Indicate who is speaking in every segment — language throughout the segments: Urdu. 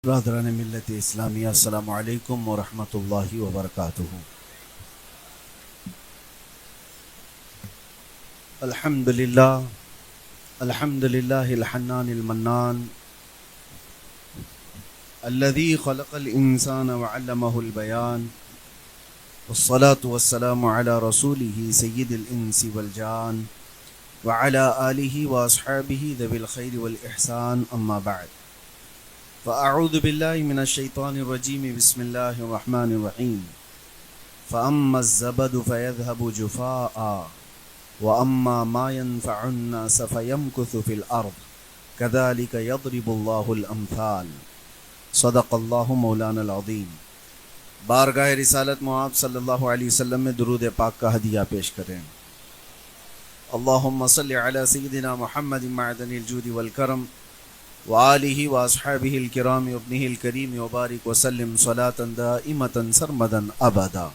Speaker 1: برادران ملت اسلامیہ، السلام علیکم ورحمۃ اللہ وبرکاتہ۔ الحمد للہ الحنان المنان الذي خلق الانسان وعلمه البیان، والصلاة والسلام على رسوله سید الانس والجان وعلى آلہ واصحابہ ذوی الخیر والاحسان، اما بعد فاعوذ باللہ من الشیطان الرجیم، بسم اللہ الرحمن الرحیم۔ فاما الزبد فيذهب جفاء واما ما ينفع الناس فيمكث في الارض كذلك يضرب الله الامثال، صدق اللہ مولانا العظیم۔ بارگاہ رسالت معاب صلی اللہ علیہ وسلم میں درود پاک کا ہدیہ پیش کریں۔ اللہم صلی علی سیدنا محمد معدن الجود والکرم وآلہ واصحابہ الکرام وابنہ الکریم وبارک وسلم صلاۃ دائمۃ سرمدا ابدا۔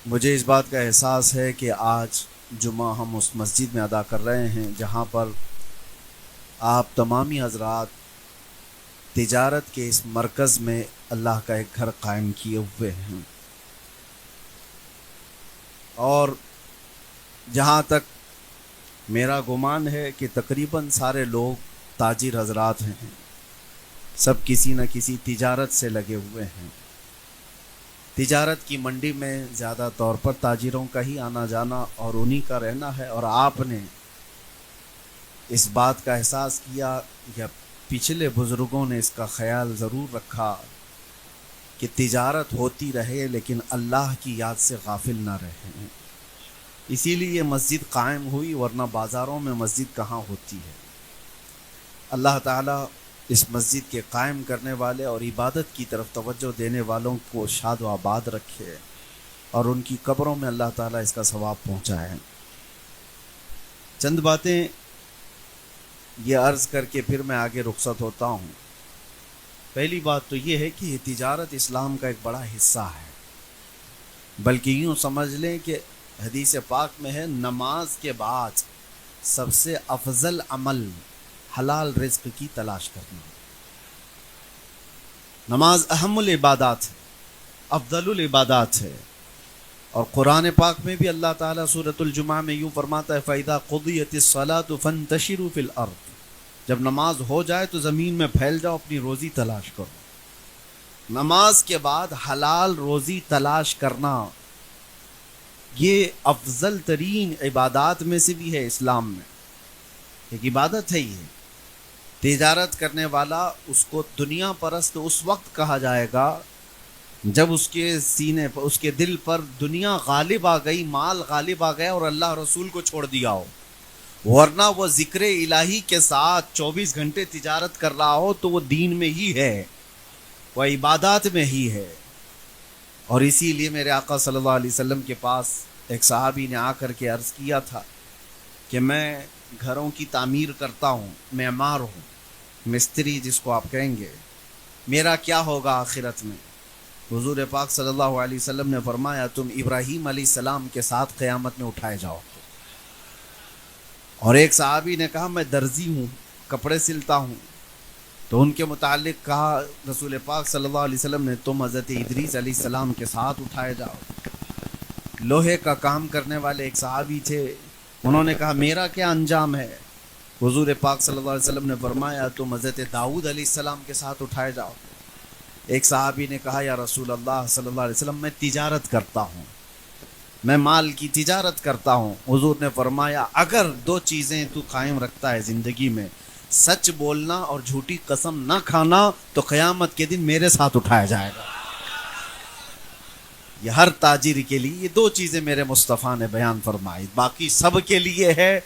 Speaker 1: مجھے اس بات کا احساس ہے کہ آج جمعہ ہم اس مسجد میں ادا کر رہے ہیں جہاں پر آپ تمامی حضرات تجارت کے اس مرکز میں اللہ کا ایک گھر قائم کیے ہوئے ہیں، اور جہاں تک میرا گمان ہے کہ تقریباً سارے لوگ تاجر حضرات ہیں، سب کسی نہ کسی تجارت سے لگے ہوئے ہیں۔ تجارت کی منڈی میں زیادہ طور پر تاجروں کا ہی آنا جانا اور انہی کا رہنا ہے، اور آپ نے اس بات کا احساس کیا یا پچھلے بزرگوں نے اس کا خیال ضرور رکھا کہ تجارت ہوتی رہے لیکن اللہ کی یاد سے غافل نہ رہیں، اسی لیے یہ مسجد قائم ہوئی، ورنہ بازاروں میں مسجد کہاں ہوتی ہے۔ اللہ تعالیٰ اس مسجد کے قائم کرنے والے اور عبادت کی طرف توجہ دینے والوں کو شاد و آباد رکھے، اور ان کی قبروں میں اللہ تعالیٰ اس کا ثواب پہنچائے۔ چند باتیں یہ عرض کر کے پھر میں آگے رخصت ہوتا ہوں۔ پہلی بات تو یہ ہے کہ یہ تجارت اسلام کا ایک بڑا حصہ ہے، بلکہ یوں سمجھ لیں کہ حدیث پاک میں ہے نماز کے بعد سب سے افضل عمل حلال رزق کی تلاش کرنا۔ نماز اہم العبادات ہے، افضل العبادات ہے، اور قرآن پاک میں بھی اللہ تعالیٰ سورۃ الجمعہ میں یوں فرماتا ہے فَإِذَا قُضِيَتِ الصَّلَاةُ فَانتَشِرُوا فِي الْأَرْضِ، جب نماز ہو جائے تو زمین میں پھیل جاؤ، اپنی روزی تلاش کرو۔ نماز کے بعد حلال روزی تلاش کرنا یہ افضل ترین عبادات میں سے بھی ہے اسلام میں، ایک عبادت ہے یہ۔ تجارت کرنے والا اس کو دنیا پرست اس وقت کہا جائے گا جب اس کے سینے پر، اس کے دل پر دنیا غالب آ گئی، مال غالب آ گیا اور اللہ رسول کو چھوڑ دیا ہو، ورنہ وہ ذکر الہی کے ساتھ 24 گھنٹے تجارت کر رہا ہو تو وہ دین میں ہی ہے، وہ عبادات میں ہی ہے۔ اور اسی لیے میرے آقا صلی اللہ علیہ وسلم کے پاس ایک صحابی نے آ کر کے عرض کیا تھا کہ میں گھروں کی تعمیر کرتا ہوں، معمار ہوں، مستری جس کو آپ کہیں گے، میرا کیا ہوگا آخرت میں؟ حضور پاک صلی اللہ علیہ وسلم نے فرمایا تم ابراہیم علیہ السلام کے ساتھ قیامت میں اٹھائے جاؤ۔ اور ایک صحابی نے کہا میں درزی ہوں، کپڑے سلتا ہوں، تو ان کے متعلق کہا رسول پاک صلی اللہ علیہ وسلم نے تم حضرت ادریس علیہ السلام کے ساتھ اٹھائے جاؤ۔ لوہے کا کام کرنے والے ایک صحابی تھے، انہوں نے کہا میرا کیا انجام ہے؟ حضور پاک صلی اللہ علیہ وسلم نے فرمایا تم حضرت داؤد علیہ السلام کے ساتھ اٹھائے جاؤ۔ ایک صحابی نے کہا یا رسول اللہ صلی اللہ علیہ وسلم میں تجارت کرتا ہوں، میں مال کی تجارت کرتا ہوں۔ حضور نے فرمایا اگر دو چیزیں تو قائم رکھتا ہے زندگی میں، سچ بولنا اور جھوٹی قسم نہ کھانا، تو قیامت کے دن میرے ساتھ اٹھایا جائے گا۔ یہ ہر تاجر کے لیے یہ دو چیزیں میرے مصطفیٰ نے بیان فرمائی، باقی سب کے لیے ہے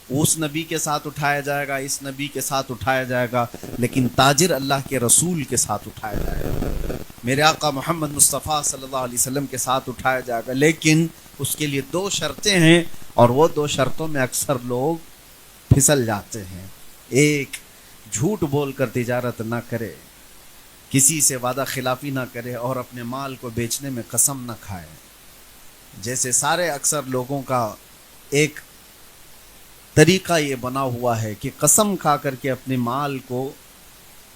Speaker 1: اس نبی کے ساتھ اٹھایا جائے گا، اس نبی کے ساتھ اٹھایا جائے گا، لیکن تاجر اللہ کے رسول کے ساتھ اٹھایا جائے گا، میرے آقا محمد مصطفیٰ صلی اللہ علیہ وسلم کے ساتھ اٹھایا جائے گا، لیکن اس کے لیے دو شرطیں ہیں، اور وہ دو شرطوں میں اکثر لوگ پھسل جاتے ہیں۔ ایک، جھوٹ بول کر تجارت نہ کرے، کسی سے وعدہ خلافی نہ کرے، اور اپنے مال کو بیچنے میں قسم نہ کھائے۔ جیسے سارے اکثر لوگوں کا ایک طریقہ یہ بنا ہوا ہے کہ قسم کھا کر کے اپنے مال کو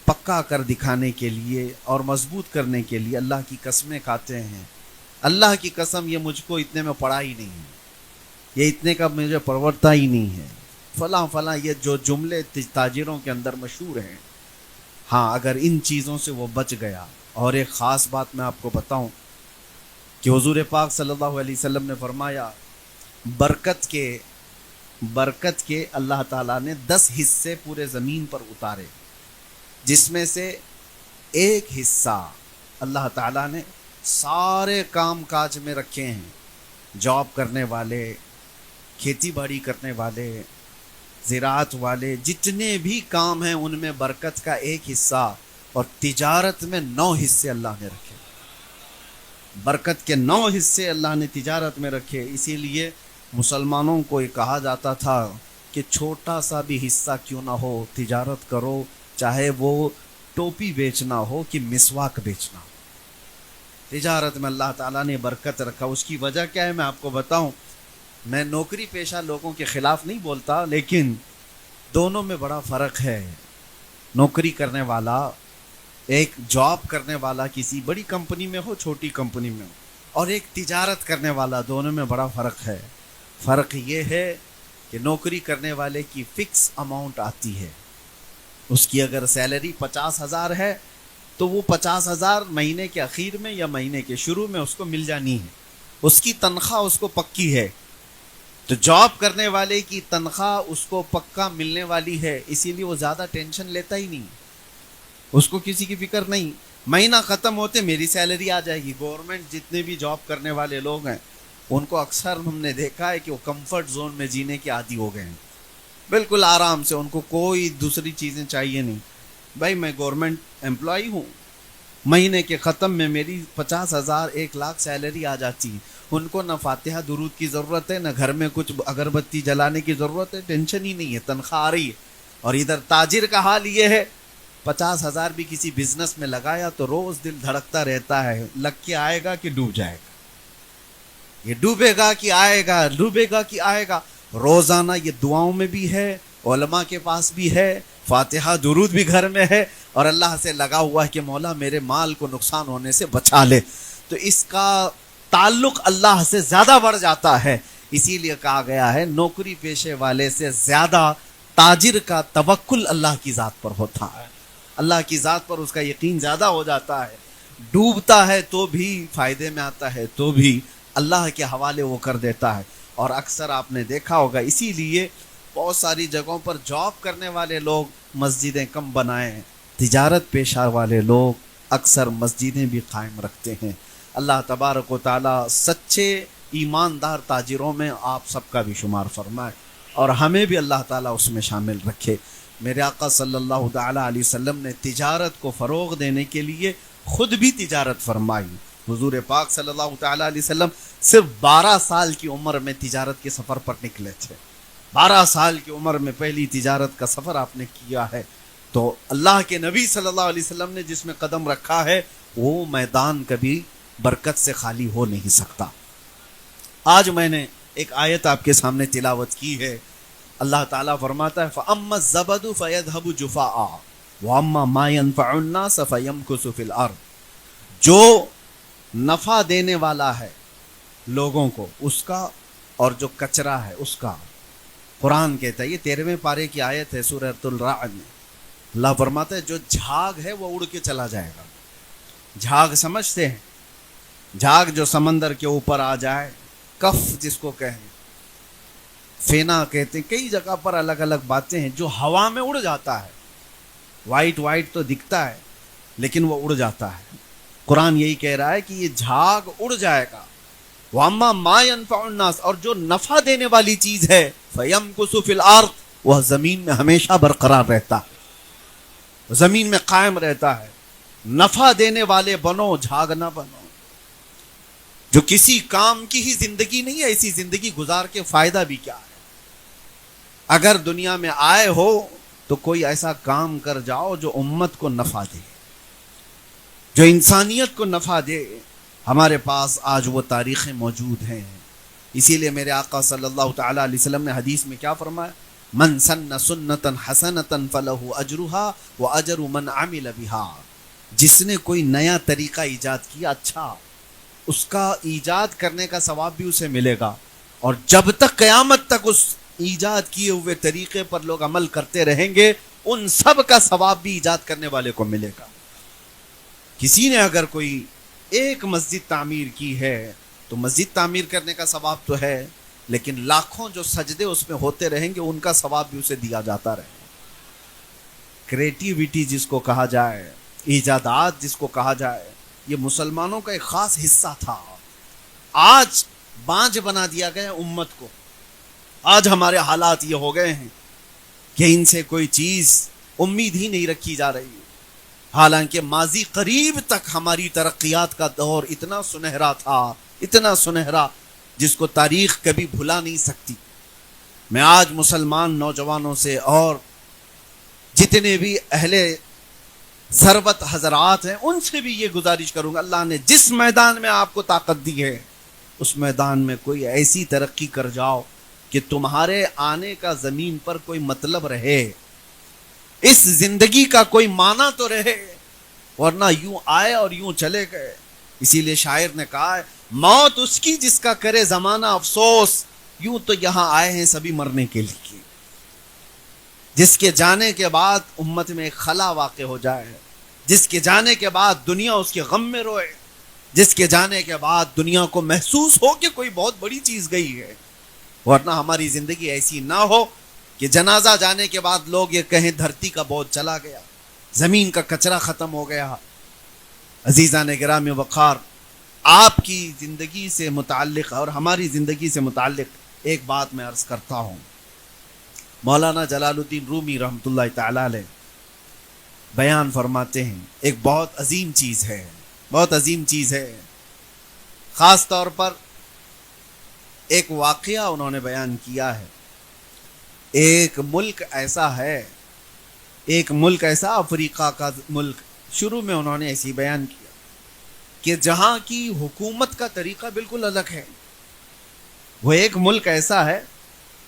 Speaker 1: پکا کر دکھانے کے لیے اور مضبوط کرنے کے لیے اللہ کی قسمیں کھاتے ہیں. اللہ کی قسم یہ مجھ کو اتنے میں پڑا ہی نہیں ہے, یہ اتنے کا مجھے پرورتا ہی نہیں ہے, فلاں فلاں, یہ جو جملے تاجروں کے اندر مشہور ہیں. ہاں, اگر ان چیزوں سے وہ بچ گیا. اور ایک خاص بات میں آپ کو بتاؤں کہ حضور پاک صلی اللہ علیہ وسلم نے فرمایا برکت کے اللہ تعالیٰ نے 10 حصے پورے زمین پر اتارے, جس میں سے ایک حصہ اللہ تعالیٰ نے سارے کام کاج میں رکھے ہیں. جاب کرنے والے, کھیتی باڑی کرنے والے, زراعت والے, جتنے بھی کام ہیں ان میں برکت کا ایک حصہ, اور تجارت میں 9 حصے اللہ نے رکھے. برکت کے 9 حصے اللہ نے تجارت میں رکھے. اسی لیے مسلمانوں کو یہ کہا جاتا تھا کہ چھوٹا سا بھی حصہ کیوں نہ ہو تجارت کرو, چاہے وہ ٹوپی بیچنا ہو کہ مسواک بیچنا ہو. تجارت میں اللہ تعالیٰ نے برکت رکھا. اس کی وجہ کیا ہے میں آپ کو بتاؤں. میں نوکری پیشہ لوگوں کے خلاف نہیں بولتا, لیکن دونوں میں بڑا فرق ہے. نوکری کرنے والا, ایک جاب کرنے والا کسی بڑی کمپنی میں ہو, چھوٹی کمپنی میں ہو, اور ایک تجارت کرنے والا, دونوں میں بڑا فرق ہے. فرق یہ ہے کہ نوکری کرنے والے کی فکس اماؤنٹ آتی ہے. اس کی اگر سیلری 50,000 ہے تو وہ 50,000 مہینے کے اخیر میں یا مہینے کے شروع میں اس کو مل جانی ہے. اس کی تنخواہ اس کو پکی ہے. تو جاب کرنے والے کی تنخواہ اس کو پکا ملنے والی ہے, اسی لیے وہ زیادہ ٹینشن لیتا ہی نہیں. اس کو کسی کی فکر نہیں. مہینہ ختم ہوتے میری سیلری آ جائے گی. گورنمنٹ جتنے بھی جاب کرنے والے لوگ ہیں ان کو اکثر ہم نے دیکھا ہے کہ وہ کمفرٹ زون میں جینے کے عادی ہو گئے ہیں. بالکل آرام سے, ان کو کوئی دوسری چیزیں چاہیے نہیں. بھائی میں گورنمنٹ امپلائی ہوں, مہینے کے ختم میں میری 50,000 1,00,000 سیلری آ جاتی. ان کو نہ فاتحہ درود کی ضرورت ہے, نہ گھر میں کچھ اگربتی جلانے کی ضرورت ہے, ٹینشن ہی نہیں ہے, تنخواہ آ رہی ہے. اور ادھر تاجر کا حال یہ ہے 50,000 بھی کسی بزنس میں لگایا تو روز دل دھڑکتا رہتا ہے, لگ کے آئے گا کہ ڈوب جائے گا, یہ ڈوبے گا کہ آئے گا, ڈوبے گا کہ آئے گا. روزانہ یہ دعاؤں میں بھی ہے, علماء کے پاس بھی ہے, فاتحہ درود بھی گھر میں ہے, اور اللہ سے لگا ہوا ہے کہ مولا میرے مال کو نقصان ہونے سے بچا لے. تو اس کا تعلق اللہ سے زیادہ بڑھ جاتا ہے. اسی لیے کہا گیا ہے نوکری پیشے والے سے زیادہ تاجر کا توکل اللہ کی ذات پر ہوتا ہے. اللہ کی ذات پر اس کا یقین زیادہ ہو جاتا ہے. ڈوبتا ہے تو بھی, فائدے میں آتا ہے تو بھی اللہ کے حوالے وہ کر دیتا ہے. اور اکثر آپ نے دیکھا ہوگا, اسی لیے بہت ساری جگہوں پر جاب کرنے والے لوگ مسجدیں کم بنائے ہیں, تجارت پیشہ والے لوگ اکثر مسجدیں بھی قائم رکھتے ہیں. اللہ تبارک و تعالیٰ سچے ایماندار تاجروں میں آپ سب کا بھی شمار فرمائے, اور ہمیں بھی اللہ تعالیٰ اس میں شامل رکھے. میرے آقا صلی اللہ تعالیٰ علیہ وسلم نے تجارت کو فروغ دینے کے لیے خود بھی تجارت فرمائی. حضور پاک صلی اللہ تعالیٰ علیہ وسلم صرف 12 سال کی عمر میں تجارت کے سفر پر نکلے تھے. 12 سال کی عمر میں پہلی تجارت کا سفر آپ نے کیا ہے. تو اللہ کے نبی صلی اللہ علیہ وسلم نے جس میں قدم رکھا ہے وہ میدان کبھی برکت سے خالی ہو نہیں سکتا. آج میں نے ایک آیت آپ کے سامنے تلاوت کی ہے. اللہ تعالیٰ فرماتا ہے فَأَمَّا الزَّبَدُ فَيَذْهَبُ جُفَاءً وَأَمَّا مَا يَنْفَعُ النَّاسَ فَيَمْكُثُ فِي الْأَرْضِ. جو نفع دینے والا ہے لوگوں کو اس کا, اور جو کچرا ہے اس کا. قرآن کہتا ہے, یہ 13ویں پارے کی آیت ہے سورۃ الرعد میں. اللہ فرماتا ہے جو جھاگ ہے وہ اڑ کے چلا جائے گا. جھاگ سمجھتے ہیں, جھاگ جو سمندر کے اوپر آ جائے, کف جس کو کہیں, فینا کہتے ہیں, کئی جگہ پر الگ الگ باتیں ہیں. جو ہوا میں اڑ جاتا ہے, وائٹ وائٹ تو دکھتا ہے لیکن وہ اڑ جاتا ہے. قرآن یہی کہہ رہا ہے کہ یہ جھاگ اڑ جائے گا. وَأَمَّا مَا يَنْفَعُ النَّاسَ, اور جو نفع دینے والی چیز ہے فَيَمْكُثُ فِي الْأَرْضِ, وہ زمین میں ہمیشہ برقرار رہتا ہے, زمین میں قائم رہتا ہے. نفع دینے والے بنو, جھاگ نہ بنو. جو کسی کام کی ہی زندگی نہیں ہے, ایسی زندگی گزار کے فائدہ بھی کیا ہے. اگر دنیا میں آئے ہو تو کوئی ایسا کام کر جاؤ جو امت کو نفع دے, جو انسانیت کو نفع دے. ہمارے پاس آج وہ تاریخیں موجود ہیں. اسی لیے میرے آقا صلی اللہ تعالیٰ علیہ وسلم نے حدیث میں کیا فرمایا, من سن سنتا حسنتا فلہ اجرہا واجر من عمل بہا، جس نے کوئی نیا طریقہ ایجاد کیا اچھا، اس کا ایجاد کرنے کا ثواب بھی اسے ملے گا، اور جب تک قیامت تک اس ایجاد کیے ہوئے طریقے پر لوگ عمل کرتے رہیں گے ان سب کا ثواب بھی ایجاد کرنے والے کو ملے گا۔ کسی نے اگر کوئی ایک مسجد تعمیر کی ہے تو مسجد تعمیر کرنے کا ثواب تو ہے، لیکن لاکھوں جو سجدے اس میں ہوتے رہیں گے ان کا ثواب بھی اسے دیا جاتا رہے۔ کریٹیوٹی جس کو کہا جائے، ایجادات جس کو کہا جائے، یہ مسلمانوں کا ایک خاص حصہ تھا۔ آج بانجھ بنا دیا گیا امت کو، آج ہمارے حالات یہ ہو گئے ہیں کہ ان سے کوئی چیز امید ہی نہیں رکھی جا رہی، حالانکہ ماضی قریب تک ہماری ترقیات کا دور اتنا سنہرا تھا، اتنا سنہرا جس کو تاریخ کبھی بھلا نہیں سکتی۔ میں آج مسلمان نوجوانوں سے اور جتنے بھی اہل ثروت حضرات ہیں ان سے بھی یہ گزارش کروں گا، اللہ نے جس میدان میں آپ کو طاقت دی ہے اس میدان میں کوئی ایسی ترقی کر جاؤ کہ تمہارے آنے کا زمین پر کوئی مطلب رہے، اس زندگی کا کوئی معنی تو رہے، ورنہ یوں آئے اور یوں چلے گئے۔ اسی لیے شاعر نے کہا ہے موت اس کی جس کا کرے زمانہ افسوس، یوں تو یہاں آئے ہیں سبھی مرنے کے لیے۔ جس کے جانے کے بعد امت میں ایک خلا واقع ہو جائے، جس کے جانے کے بعد دنیا اس کے غم میں روئے، جس کے جانے کے بعد دنیا کو محسوس ہو کہ کوئی بہت بڑی چیز گئی ہے، ورنہ ہماری زندگی ایسی نہ ہو کہ جنازہ جانے کے بعد لوگ یہ کہیں دھرتی کا بوجھ چلا گیا، زمین کا کچرا ختم ہو گیا۔ عزیزان گرامی وقار، آپ کی زندگی سے متعلق اور ہماری زندگی سے متعلق ایک بات میں عرض کرتا ہوں۔ مولانا جلال الدین رومی رحمۃ اللہ تعالی علیہ بیان فرماتے ہیں، ایک بہت عظیم چیز ہے، بہت عظیم چیز ہے، خاص طور پر ایک واقعہ انہوں نے بیان کیا ہے۔ ایک ملک ایسا ہے، ایک ملک ایسا افریقہ کا ملک، شروع میں انہوں نے ایسی بیان کیا کہ جہاں کی حکومت کا طریقہ بالکل الگ ہے۔ وہ ایک ملک ایسا ہے،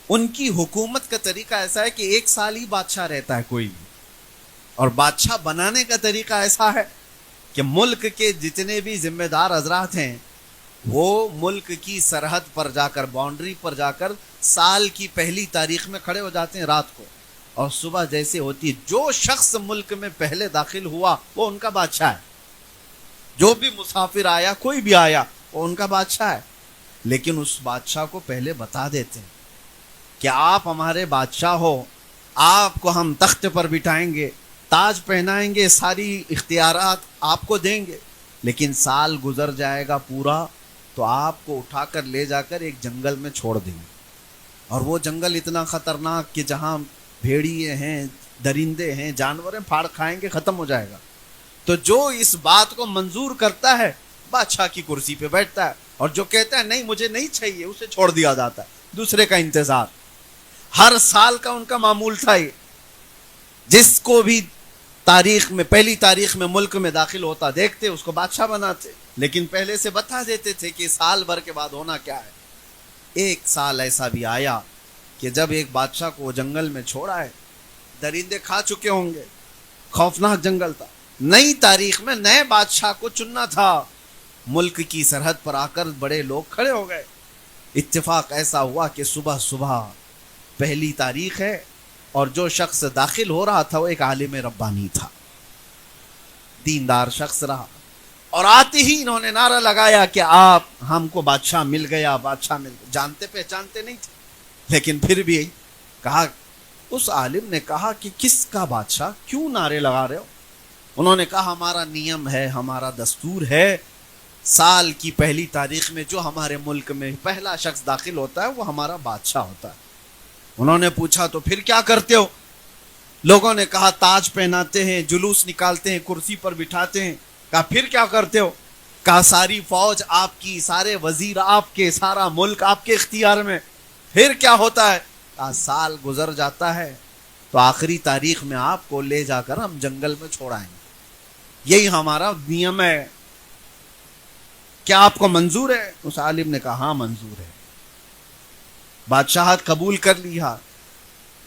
Speaker 1: ان کی حکومت کا طریقہ ایسا ہے کہ 1 سال ہی بادشاہ رہتا ہے کوئی بھی، اور بادشاہ بنانے کا طریقہ ایسا ہے کہ ملک کے جتنے بھی ذمہ دار حضرات ہیں وہ ملک کی سرحد پر جا کر، باؤنڈری پر جا کر سال کی پہلی تاریخ میں کھڑے ہو جاتے ہیں رات کو، اور صبح جیسے ہوتی ہے جو شخص ملک میں پہلے داخل ہوا وہ ان کا بادشاہ ہے، جو بھی مسافر آیا، کوئی بھی آیا، وہ ان کا بادشاہ ہے۔ لیکن اس بادشاہ کو پہلے بتا دیتے ہیں کہ آپ ہمارے بادشاہ ہو، آپ کو ہم تخت پر بٹھائیں گے، تاج پہنائیں گے، ساری اختیارات آپ کو دیں گے، لیکن سال گزر جائے گا پورا تو آپ کو اٹھا کر لے جا کر ایک جنگل میں چھوڑ دیں گے، اور وہ جنگل اتنا خطرناک کہ جہاں بھیڑیے ہیں، درندے ہیں، جانور ہیں، پھاڑ کھائیں گے، ختم ہو جائے گا۔ تو جو اس بات کو منظور کرتا ہے بادشاہ کی کرسی پہ بیٹھتا ہے، اور جو کہتا ہے نہیں مجھے نہیں چاہیے اسے چھوڑ دیا جاتا ہے، دوسرے کا انتظار۔ ہر سال کا ان کا معمول تھا یہ، جس کو بھی تاریخ میں، پہلی تاریخ میں ملک میں داخل ہوتا دیکھتے اس کو بادشاہ بناتے، لیکن پہلے سے بتا دیتے تھے کہ سال بھر کے بعد ہونا کیا ہے۔ ایک سال ایسا بھی آیا کہ جب ایک بادشاہ کو وہ جنگل میں چھوڑا ہے، درندے کھا چکے ہوں گے، خوفناک جنگل تھا، نئی تاریخ میں نئے بادشاہ کو چننا تھا، ملک کی سرحد پر آ کر بڑے لوگ کھڑے ہو گئے۔ اتفاق ایسا ہوا کہ صبح صبح پہلی تاریخ ہے، اور جو شخص داخل ہو رہا تھا وہ ایک عالم ربانی تھا، دیندار شخص رہا، اور آتے ہی انہوں نے نعرہ لگایا کہ آپ ہم کو بادشاہ مل گیا، بادشاہ مل گیا۔ جانتے پہچانتے نہیں تھے، لیکن پھر بھی کہا، اس عالم نے کہا کہ کس کا بادشاہ، کیوں نعرے لگا رہے ہو؟ انہوں نے کہا ہمارا نیم ہے، ہمارا دستور ہے، سال کی پہلی تاریخ میں جو ہمارے ملک میں پہلا شخص داخل ہوتا ہے وہ ہمارا بادشاہ ہوتا ہے۔ انہوں نے پوچھا تو پھر کیا کرتے ہو؟ لوگوں نے کہا تاج پہناتے ہیں، جلوس نکالتے ہیں، کرسی پر بٹھاتے ہیں۔ کہا پھر کیا کرتے ہو؟ کہا ساری فوج آپ کی، سارے وزیر آپ کے، سارا ملک آپ کے اختیار میں۔ پھر کیا ہوتا ہے؟ کہا سال گزر جاتا ہے تو آخری تاریخ میں آپ کو لے جا کر ہم جنگل میں چھوڑائیں گے، یہی ہمارا نیم ہے، کیا آپ کو منظور ہے؟ اس عالم نے کہا ہاں منظور ہے، بادشاہت قبول کر لیا۔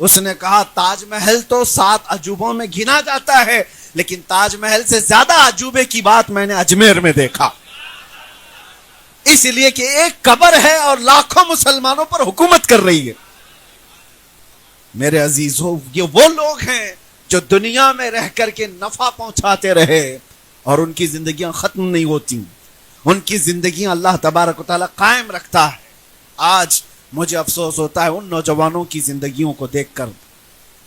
Speaker 1: اس نے کہا تاج محل تو 7 عجوبوں میں گنا جاتا ہے، لیکن تاج محل سے زیادہ عجوبے کی بات میں نے اجمیر میں دیکھا، اس لیے کہ ایک قبر ہے اور لاکھوں مسلمانوں پر حکومت کر رہی ہے۔ میرے عزیزو، یہ وہ لوگ ہیں جو دنیا میں رہ کر کے نفع پہنچاتے رہے اور ان کی زندگیاں ختم نہیں ہوتی، ان کی زندگیاں اللہ تبارک و تعالیٰ قائم رکھتا ہے۔ آج مجھے افسوس ہوتا ہے ان نوجوانوں کی زندگیوں کو دیکھ کر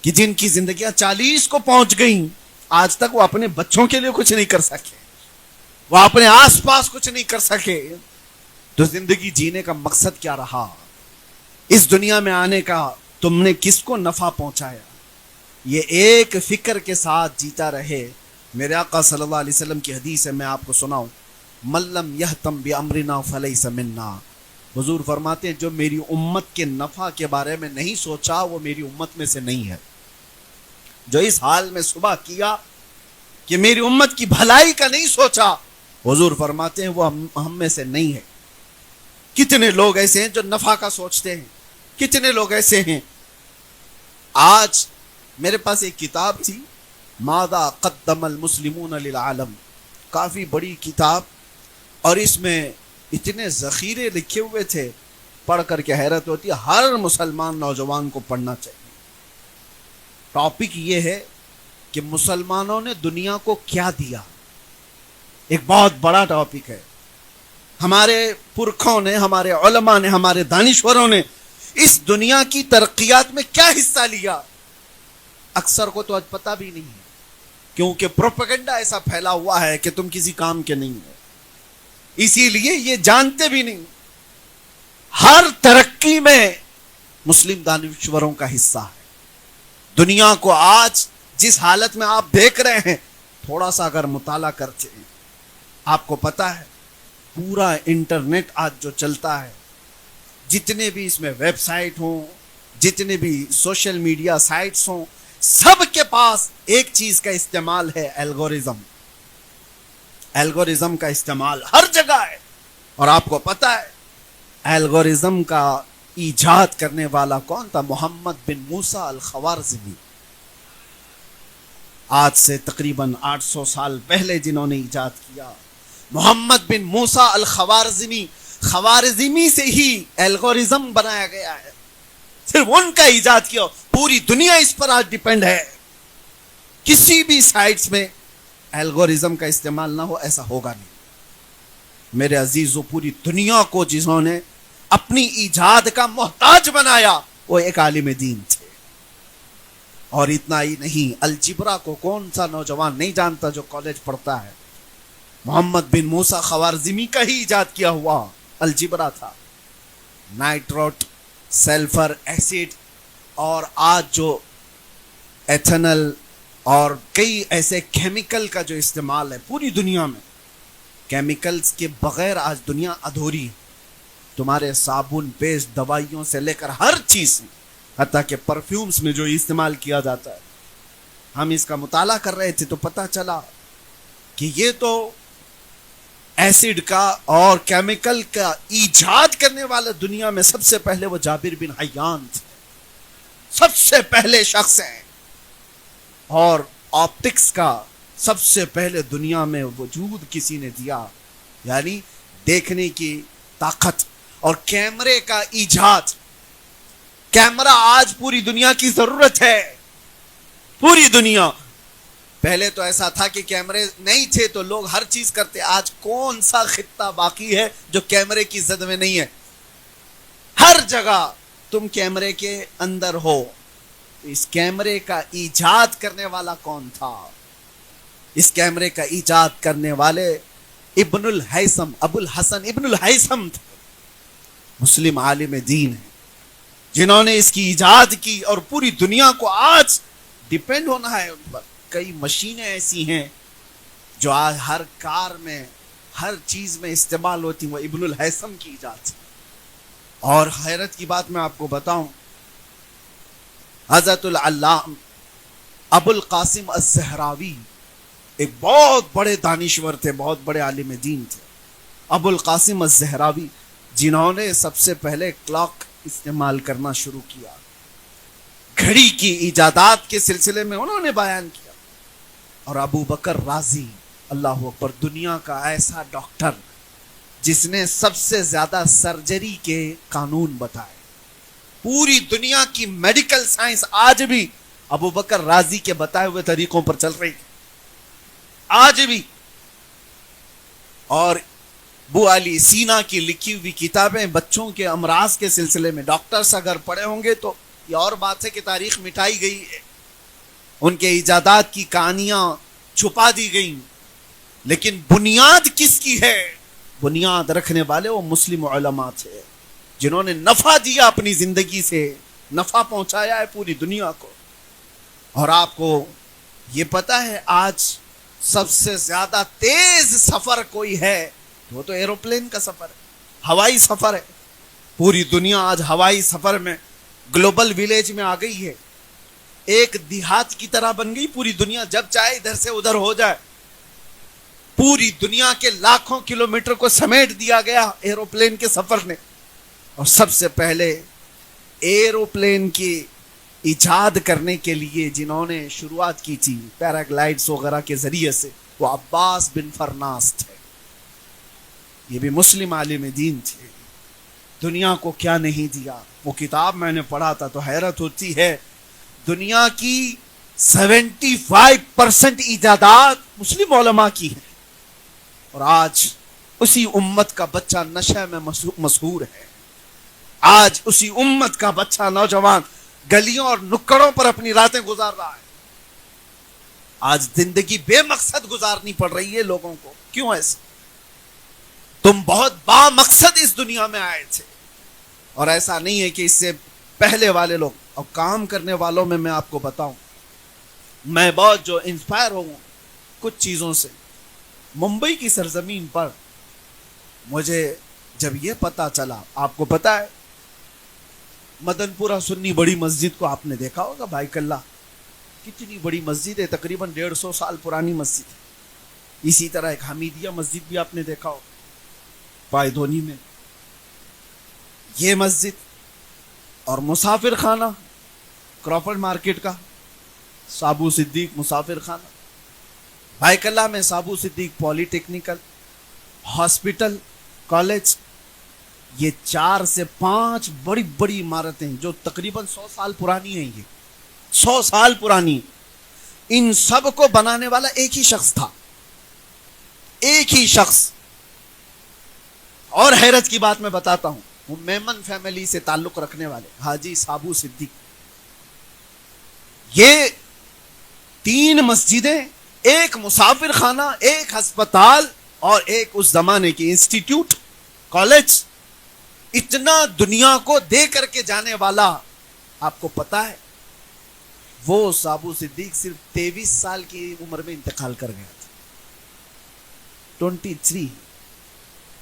Speaker 1: کہ جن کی زندگیاں 40 کو پہنچ گئیں، آج تک وہ اپنے بچوں کے لیے کچھ نہیں کر سکے، وہ اپنے آس پاس کچھ نہیں کر سکے۔ تو زندگی جینے کا مقصد کیا رہا؟ اس دنیا میں آنے کا تم نے کس کو نفع پہنچایا؟ یہ ایک فکر کے ساتھ جیتا رہے۔ میرے آقا صلی اللہ علیہ وسلم کی حدیث ہے، میں آپ کو سناؤں، من لم یہتم بامرنا فلیس منا۔ حضور فرماتے ہیں جو میری امت کے نفع کے بارے میں نہیں سوچا وہ میری امت میں سے نہیں ہے۔ جو اس حال میں صبح کیا کہ میری امت کی بھلائی کا نہیں سوچا، حضور فرماتے ہیں وہ ہم میں سے نہیں ہے۔ کتنے لوگ ایسے ہیں جو نفع کا سوچتے ہیں، کتنے لوگ ایسے ہیں۔ آج میرے پاس ایک کتاب تھی، ماذا قدم المسلمون للعالم، کافی بڑی کتاب، اور اس میں اتنے ذخیرے لکھے ہوئے تھے، پڑھ کر کے حیرت ہوتی ہے۔ ہر مسلمان نوجوان کو پڑھنا چاہیے۔ ٹاپک یہ ہے کہ مسلمانوں نے دنیا کو کیا دیا، ایک بہت بڑا ٹاپک ہے۔ ہمارے پرکھوں نے، ہمارے علماء نے، ہمارے دانشوروں نے اس دنیا کی ترقیات میں کیا حصہ لیا، اکثر کو تو آج پتہ بھی نہیں ہے، کیونکہ پروپیگنڈا ایسا پھیلا ہوا ہے کہ تم کسی کام کے نہیں ہو، اسی لیے یہ جانتے بھی نہیں۔ ہر ترقی میں مسلم دانشوروں کا حصہ ہے۔ دنیا کو آج جس حالت میں آپ دیکھ رہے ہیں، تھوڑا سا اگر مطالعہ کرتے ہیں آپ کو پتہ ہے پورا انٹرنیٹ آج جو چلتا ہے، جتنے بھی اس میں ویب سائٹ ہوں، جتنے بھی سوشل میڈیا سائٹس ہوں، سب کے پاس ایک چیز کا استعمال ہے، الگورزم۔ الگورزم کا استعمال ہر جگہ ہے، اور آپ کو پتہ ہے الگورزم کا ایجاد کرنے والا کون تھا؟ محمد بن موسیٰ الخوارزمی۔ آج سے تقریباً 800 سال پہلے جنہوں نے ایجاد کیا، محمد بن موسیٰ الخوارزمی، خوارزمی سے ہی الگورزم بنایا گیا ہے، صرف ان کا ایجاد کیا۔ پوری دنیا اس پر آج ڈیپینڈ ہے۔ کسی بھی سائٹس میں الگورزم کا استعمال نہ ہو، ایسا ہوگا نہیں۔ میرے عزیزو، پوری دنیا کو جنہوں نے اپنی ایجاد کا محتاج بنایا وہ ایک عالم دین تھے۔ اور اتنا ہی نہیں، الجبرا کو کون سا نوجوان نہیں جانتا جو کالج پڑھتا ہے؟ محمد بن موسیٰ خوارزمی کا ہی ایجاد کیا ہوا الجبرا تھا۔ نائٹروٹ، سلفر ایسڈ، اور آج جو ایتھنل اور کئی ایسے کیمیکل کا جو استعمال ہے پوری دنیا میں، کیمیکلز کے بغیر آج دنیا ادھوری ہے۔ تمہارے صابن، پیسٹ، دوائیوں سے لے کر ہر چیز، حتیٰ کہ پرفیومز میں جو استعمال کیا جاتا ہے، ہم اس کا مطالعہ کر رہے تھے تو پتہ چلا کہ یہ تو ایسڈ کا اور کیمیکل کا ایجاد کرنے والا دنیا میں سب سے پہلے وہ جابر بن حیان تھے، سب سے پہلے شخص ہیں۔ اور آپٹکس کا سب سے پہلے دنیا میں وجود کسی نے دیا، یعنی دیکھنے کی طاقت، اور کیمرے کا ایجاد۔ کیمرہ آج پوری دنیا کی ضرورت ہے، پوری دنیا۔ پہلے تو ایسا تھا کہ کیمرے نہیں تھے تو لوگ ہر چیز کرتے۔ آج کون سا خطہ باقی ہے جو کیمرے کی زد میں نہیں ہے؟ ہر جگہ تم کیمرے کے اندر ہو۔ اس کیمرے کا ایجاد کرنے والا کون تھا؟ اس کیمرے کا ایجاد کرنے والے ابن الہیثم، ابو الحسن ابن الہیثم تھے، مسلم عالم دین ہیں، جنہوں نے اس کی ایجاد کی، اور پوری دنیا کو آج ڈیپینڈ ہونا ہے ان پر۔ کئی مشینیں ایسی ہیں جو آج ہر کار میں، ہر چیز میں استعمال ہوتی ہیں، وہ ابن الہیثم کی ایجاد تھی۔ اور حیرت کی بات میں آپ کو بتاؤں، حضرت العلامہ ابو القاسم الزہراوی ایک بہت بڑے دانشور تھے، بہت بڑے عالم دین تھے، ابو القاسم جنہوں نے سب سے پہلے کلاک استعمال کرنا شروع کیا، گھڑی کی ایجادات کے سلسلے میں انہوں نے بیان کیا. اور ابو بکر رازی، اللہ اکبر، دنیا کا ایسا ڈاکٹر جس نے سب سے زیادہ سرجری کے قانون بتائے. پوری دنیا کی میڈیکل سائنس آج بھی ابو بکر رازی کے بتائے ہوئے طریقوں پر چل رہی ہے آج بھی. اور ابو علی سینا کی لکھی ہوئی کتابیں بچوں کے امراض کے سلسلے میں، ڈاکٹرز اگر پڑھے ہوں گے تو یہ اور بات ہے کہ تاریخ مٹائی گئی ہے، ان کے ایجادات کی کہانیاں چھپا دی گئیں، لیکن بنیاد کس کی ہے؟ بنیاد رکھنے والے وہ مسلم علماء تھے جنہوں نے نفع دیا، اپنی زندگی سے نفع پہنچایا ہے پوری دنیا کو. اور آپ کو یہ پتا ہے آج سب سے زیادہ تیز سفر کوئی ہے وہ تو ایروپلین کا سفر ہے، ہوائی سفر ہے. پوری دنیا آج ہوائی سفر میں گلوبل ویلیج میں آ گئی ہے، ایک دیہات کی طرح بن گئی پوری دنیا، جب چاہے ادھر سے ادھر ہو جائے. پوری دنیا کے لاکھوں کلومیٹر کو سمیٹ دیا گیا ایروپلین کے سفر نے. اور سب سے پہلے ایروپلین کی ایجاد کرنے کے لیے جنہوں نے شروعات کی تھی پیراگلائڈز وغیرہ کے ذریعے سے، وہ عباس بن فرناس تھے. یہ بھی مسلم عالم دین تھے. دنیا کو کیا نہیں دیا. وہ کتاب میں نے پڑھا تھا تو حیرت ہوتی ہے، دنیا کی 75% ایجادات مسلم علماء کی ہیں، اور آج اسی امت کا بچہ نشے میں مسحور ہے. آج اسی امت کا بچہ نوجوان گلیوں اور نکڑوں پر اپنی راتیں گزار رہا ہے. آج زندگی بے مقصد گزارنی پڑ رہی ہے لوگوں کو. کیوں ایسے؟ تم بہت با مقصد اس دنیا میں آئے تھے. اور ایسا نہیں ہے کہ اس سے پہلے والے لوگ، اور کام کرنے والوں میں آپ کو بتاؤں، میں بہت جو انسپائر ہوں کچھ چیزوں سے. ممبئی کی سرزمین پر مجھے جب یہ پتا چلا، آپ کو پتا ہے مدن پورہ سنی بڑی مسجد کو آپ نے دیکھا ہوگا، بھائی کلّہ کتنی بڑی مسجد ہے، تقریباً 150 سال پرانی مسجد ہے. اسی طرح ایک حمیدیہ مسجد بھی آپ نے دیکھا ہوگا پائے دھونی میں. یہ مسجد اور مسافر خانہ کرافرڈ مارکیٹ کا سابو صدیق مسافر خانہ، بھائی کلّہ میں سابو صدیق پولی ٹیکنیکل ہاسپٹل کالج، یہ 4 سے 5 بڑی بڑی عمارتیں جو تقریباً 100 سال پرانی ہیں. یہ 100 سال پرانی. ان سب کو بنانے والا ایک ہی شخص تھا، ایک ہی شخص. اور حیرت کی بات میں بتاتا ہوں، وہ میمن فیملی سے تعلق رکھنے والے حاجی سابو صدیق. یہ 3 مسجدیں، ایک مسافر خانہ، ایک ہسپتال اور ایک اس زمانے کی انسٹیٹیوٹ کالج، اتنا دنیا کو دے کر کے جانے والا. آپ کو پتا ہے وہ سابو صدیق صرف 23 سال کی عمر میں انتقال کر گیا تھا. 23،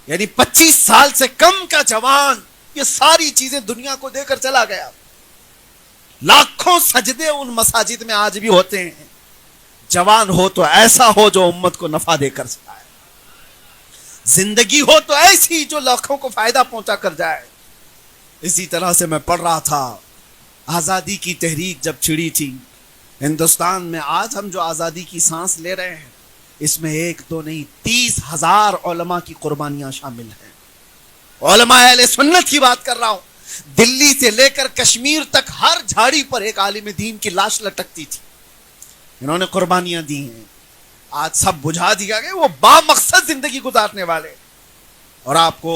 Speaker 1: یعنی 25 سال سے کم کا جوان یہ ساری چیزیں دنیا کو دے کر چلا گیا. لاکھوں سجدے ان مساجد میں آج بھی ہوتے ہیں. جوان ہو تو ایسا ہو جو امت کو نفع دے کر جائے، زندگی ہو تو ایسی جو لاکھوں کو فائدہ پہنچا کر جائے. اسی طرح سے میں پڑھ رہا تھا، آزادی کی تحریک جب چھڑی تھی ہندوستان میں، آج ہم جو آزادی کی سانس لے رہے ہیں اس میں 1 2 نہیں 30,000 علماء کی قربانیاں شامل ہیں. علماء اہل سنت کی بات کر رہا ہوں. دلی سے لے کر کشمیر تک ہر جھاڑی پر ایک عالم دین کی لاش لٹکتی تھی. انہوں نے قربانیاں دی ہیں. آج سب بجھا دیا گیا. وہ با مقصد زندگی گزارنے والے. اور آپ کو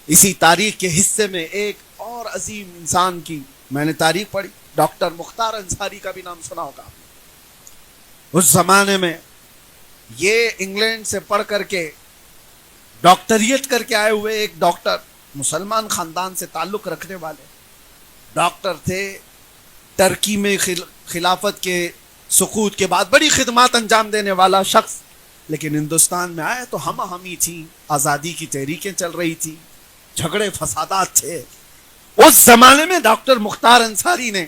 Speaker 1: اسی تاریخ کے حصے میں ایک اور عظیم انسان کی میں نے تاریخ پڑھی، ڈاکٹر مختار انصاری کا بھی نام سنا ہوگا. اس زمانے میں یہ انگلینڈ سے پڑھ کر کے ڈاکٹریٹ کر کے آئے ہوئے ایک ڈاکٹر، مسلمان خاندان سے تعلق رکھنے والے ڈاکٹر تھے. ترکی میں خلافت کے سقوط کے بعد بڑی خدمات انجام دینے والا شخص، لیکن ہندوستان میں آئے تو ہمی تھی، آزادی کی تحریکیں چل رہی تھی، جھگڑے فسادات تھے. اس زمانے میں ڈاکٹر مختار انصاری نے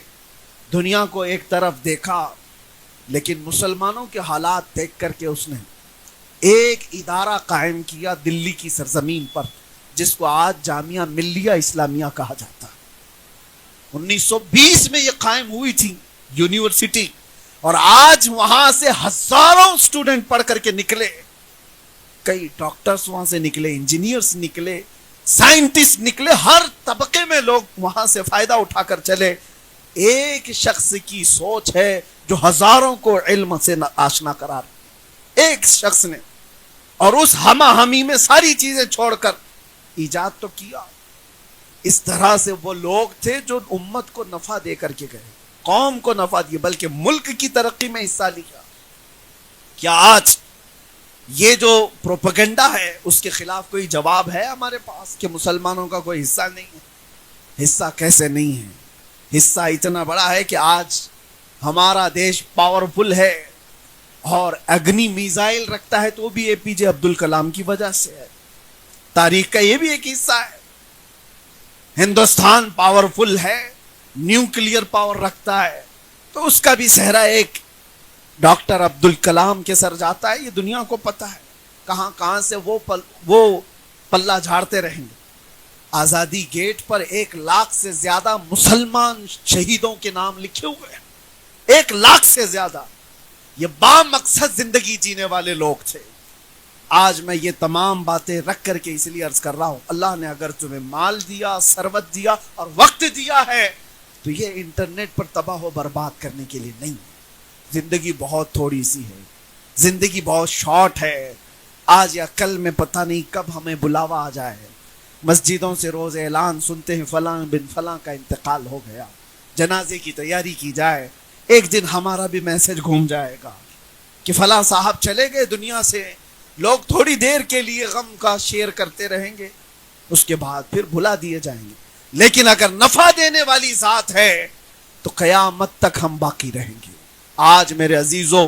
Speaker 1: دنیا کو ایک طرف دیکھا، لیکن مسلمانوں کے حالات دیکھ کر کے اس نے ایک ادارہ قائم کیا دلی کی سرزمین پر، جس کو آج جامعہ ملیہ اسلامیہ کہا جاتا ہے. 1920 میں یہ قائم ہوئی تھی یونیورسٹی، اور آج وہاں سے ہزاروں سٹوڈنٹ پڑھ کر کے نکلے، کئی ڈاکٹرز وہاں سے نکلے، انجینئرز نکلے، سائنٹسٹ نکلے، ہر طبقے میں لوگ وہاں سے فائدہ اٹھا کر چلے۔ ایک شخص کی سوچ ہے جو ہزاروں کو علم سے آشنا کرا رہا، ایک شخص نے، اور اس ہمہ ہمی میں ساری چیزیں چھوڑ کر ایجاد تو کیا۔ اس طرح سے وہ لوگ تھے جو امت کو نفع دے کر کے گئے، قوم کو نفع دیا، بلکہ ملک کی ترقی میں حصہ لیا۔ کیا آج یہ جو پروپیگنڈا ہے اس کے خلاف کوئی جواب ہے ہمارے پاس کہ مسلمانوں کا کوئی حصہ نہیں ہے؟ حصہ کیسے نہیں ہے؟ حصہ اتنا بڑا ہے کہ آج ہمارا دیش پاورفل ہے، اور اگنی میزائل رکھتا ہے تو بھی اے پی جے عبد الکلام کی وجہ سے ہے۔ تاریخ کا یہ بھی ایک حصہ ہے۔ ہندوستان پاورفل ہے، نیوکلیئر پاور رکھتا ہے، تو اس کا بھی صحرا ایک ڈاکٹر عبد الکلام کے سر جاتا ہے۔ یہ دنیا کو پتا ہے، کہاں کہاں سے وہ پلہ جھاڑتے رہیں گے۔ آزادی گیٹ پر 1 لاکھ سے زیادہ مسلمان شہیدوں کے نام لکھے ہوئے ہیں، 1 لاکھ سے زیادہ۔ یہ با مقصد زندگی جینے والے لوگ تھے۔ آج میں یہ تمام باتیں رکھ کر کے اس لیے عرض کر رہا ہوں، اللہ نے اگر تمہیں مال دیا، ثروت دیا اور وقت دیا ہے تو یہ انٹرنیٹ پر تباہ و برباد کرنے کے لیے نہیں ہے۔ زندگی بہت تھوڑی سی ہے، زندگی بہت شارٹ ہے۔ آج یا کل میں پتہ نہیں کب ہمیں بلاوا آ جائے۔ مسجدوں سے روز اعلان سنتے ہیں فلاں بن فلاں کا انتقال ہو گیا، جنازے کی تیاری کی جائے۔ ایک دن ہمارا بھی میسج گھوم جائے گا کہ فلاں صاحب چلے گئے دنیا سے۔ لوگ تھوڑی دیر کے لیے غم کا شیئر کرتے رہیں گے، اس کے بعد پھر بھلا دیے جائیں گے۔ لیکن اگر نفع دینے والی ذات ہے تو قیامت تک ہم باقی رہیں گے۔ آج میرے عزیزوں،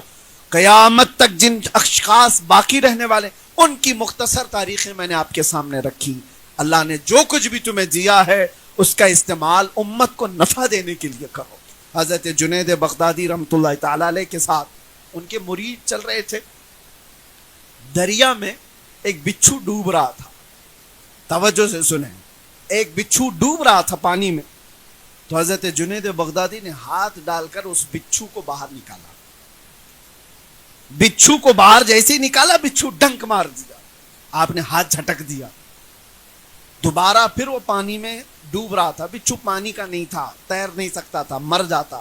Speaker 1: قیامت تک جن اشخاص باقی رہنے والے، ان کی مختصر تاریخیں میں نے آپ کے سامنے رکھی۔ اللہ نے جو کچھ بھی تمہیں دیا ہے اس کا استعمال امت کو نفع دینے کے لیے کرو۔ حضرت جنید بغدادی رحمۃ اللہ تعالی علیہ کے ساتھ ان کے مرید چل رہے تھے، دریا میں ایک بچھو ڈوب رہا تھا۔ توجہ سے سنیں، ایک بچھو ڈوب رہا تھا پانی میں، تو حضرت جنید بغدادی نے ہاتھ ڈال کر اس بچھو کو باہر نکالا۔ بچھو کو باہر جیسے ہی نکالا، بچھو ڈنک مار دیا، آپ نے ہاتھ جھٹک دیا، دوبارہ پھر وہ پانی میں ڈوب رہا تھا۔ بچھو پانی کا نہیں تھا، تیر نہیں سکتا تھا، مر جاتا۔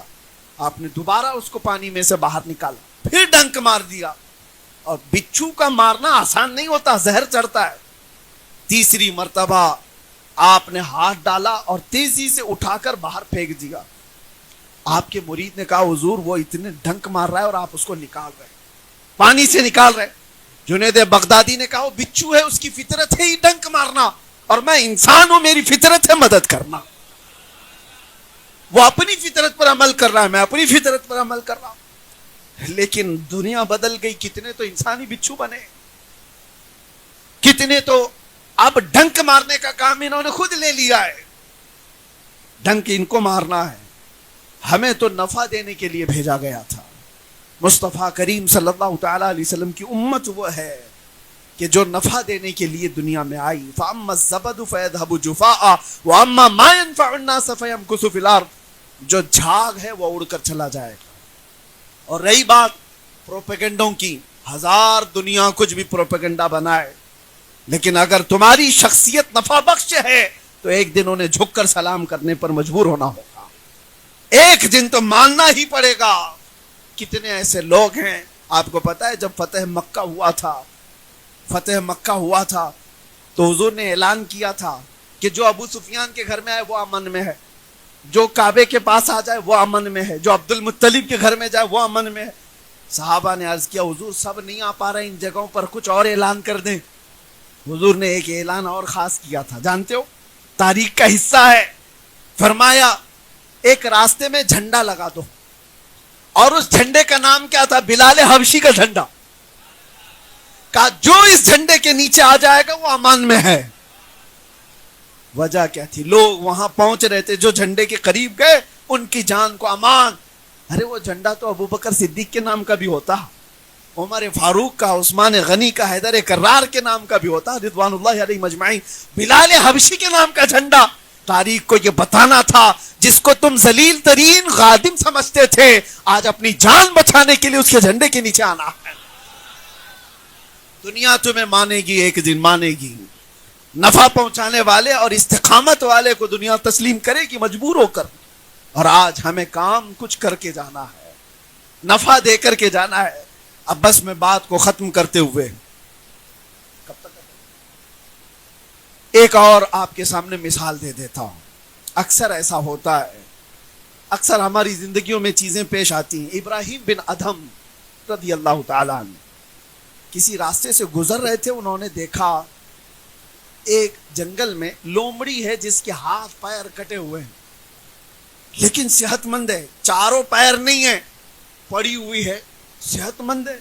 Speaker 1: آپ نے دوبارہ اس کو پانی میں سے باہر نکالا، پھر ڈنک مار دیا۔ اور بچھو کا مارنا آسان نہیں ہوتا، زہر چڑھتا ہے۔ تیسری مرتبہ آپ نے ہاتھ ڈالا اور تیزی سے اٹھا کر باہر پھینک دیا۔ آپ کے مرید نے کہا حضور وہ اتنے ڈنک مار رہا ہے اور آپ اس کو نکال رہے، پانی سے نکال رہے۔ جنید بغدادی نے کہا وہ بچھو ہے، اس کی فطرت ہے ہی ڈنک مارنا، اور میں انسان ہوں، میری فطرت ہے مدد کرنا۔ وہ اپنی فطرت پر عمل کر رہا ہے، میں اپنی فطرت پر عمل کر رہا ہوں۔ لیکن دنیا بدل گئی، کتنے تو انسانی بچھو بنے، کتنے تو اب ڈنک مارنے کا کام انہوں نے خود لے لیا ہے۔ ڈنک ان کو مارنا ہے، ہمیں تو نفع دینے کے لیے بھیجا گیا تھا۔ مصطفیٰ کریم صلی اللہ تعالی علیہ وسلم کی امت وہ ہے کہ جو نفع دینے کے لیے دنیا میں آئی۔ فَأَمَّا الزَّبَدُ فَيَذْهَبُ جُفَاءً وَأَمَّا مَا يَنفَعُ النَّاسَ فَيَمْكُثُ فِي الْأَرْضِ، جو جھاگ ہے وہ اڑ کر چلا جائے گا۔ اور رہی بات پروپیگنڈوں کی، ہزار دنیا کچھ بھی پروپیگنڈا بنائے، لیکن اگر تمہاری شخصیت نفع بخش ہے تو ایک دن انہیں جھک کر سلام کرنے پر مجبور ہونا ہوگا، ایک دن تو ماننا ہی پڑے گا۔ کتنے ایسے لوگ ہیں، آپ کو پتا ہے جب فتح مکہ ہوا تھا تو حضور نے اعلان کیا تھا کہ جو ابو سفیان کے گھر میں آئے وہ امن میں ہے، جو کعبے کے پاس آ جائے وہ امن میں ہے، جو عبد المطلب کے گھر میں جائے وہ امن میں ہے۔ صحابہ نے عرض کیا حضور سب نہیں آ پا رہے ان جگہوں پر، کچھ اور اعلان کر دیں۔ حضور نے ایک اعلان اور خاص کیا تھا، جانتے ہو، تاریخ کا حصہ ہے۔ فرمایا ایک راستے میں جھنڈا لگا دو، اور اس جھنڈے کا نام کیا تھا؟ بلال حبشی کا جھنڈا۔ کہا جو اس جھنڈے کے نیچے آ جائے گا وہ امان میں ہے۔ وجہ کیا تھی؟ لوگ وہاں پہنچ رہے تھے، جو جھنڈے کے قریب گئے ان کی جان کو امان۔ ارے وہ جھنڈا تو ابو بکر صدیق کے نام کا بھی ہوتا، عمر فاروق کا، عثمان غنی کا، حیدر کرار کے نام کا بھی ہوتا، رضوان اللہ علیہ مجمعین۔ بلال حبشی کے نام کا جھنڈا، تاریخ کو یہ بتانا تھا جس کو تم ذلیل ترین خادم سمجھتے تھے، آج اپنی جان بچانے کے لیے اس کے جھنڈے کے نیچے آنا ہے۔ دنیا تمہیں مانے گی، ایک دن مانے گی۔ نفع پہنچانے والے اور استقامت والے کو دنیا تسلیم کرے گی مجبور ہو کر، اور آج ہمیں کام کچھ کر کے جانا ہے، نفع دے کر کے جانا ہے۔ اب بس میں بات کو ختم کرتے ہوئے کب تک ایک اور آپ کے سامنے مثال دے دیتا ہوں۔ اکثر ایسا ہوتا ہے، اکثر ہماری زندگیوں میں چیزیں پیش آتی ہیں۔ ابراہیم بن ادھم رضی اللہ تعالیٰ عنہ کسی راستے سے گزر رہے تھے، انہوں نے دیکھا ایک جنگل میں لومڑی ہے جس کے ہاتھ پیر کٹے ہوئے ہیں، لیکن صحت مند ہے، چاروں پیر نہیں ہے، پڑی ہوئی ہے، صحت مند ہے۔